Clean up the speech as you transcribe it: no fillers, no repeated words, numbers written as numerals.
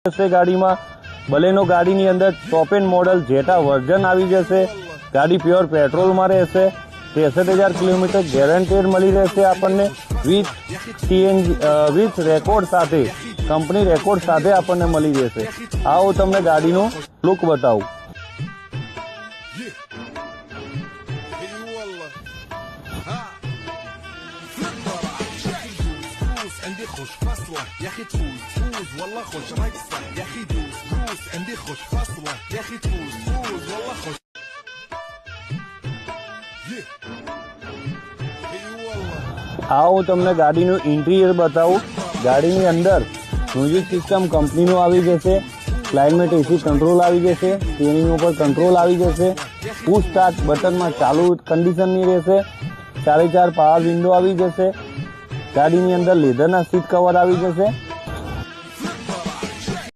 જશે ગાડીમાં। બલેનો ગાડીની અંદર top and model Jetta version આવી જશે। ગાડી પ્યોર પેટ્રોલમાં રહેશે। 63,000 કિલોમીટર ગેરંટેડ મળી રહેશે આપણને વિથ સીએનજી વિથ રેકોર્ડ સાથે, કંપની રેકોર્ડ સાથે આપણને મળી રહેશે। આવો તમને ગાડીનું લુક બતાવું। عندي خوش فصلة يا اخي تفوز فوز والله خوش رقصة يا اخي دوس دوس عندي خوش فصلة يا اخي تفوز فوز والله خوش આવો હું તમને ગાડીનું ઇન્ટિરિયર બતાવું। ગાડીની અંદર મ્યુઝિક સિસ્ટમ કંપનીનું આવી જશે। ક્લાઇમેટ એસી કંટ્રોલ આવી જશે। સ્ટીયરિંગ ઉપર કંટ્રોલ આવી જશે। પુશ સ્ટાર્ટ બટનમાં ચાલુ કન્ડિશનની રહેશે। 4x4 પાવર વિન્ડો આવી જશે। ગાડીની અંદર લેધરના સીટ કવર આવી જશે।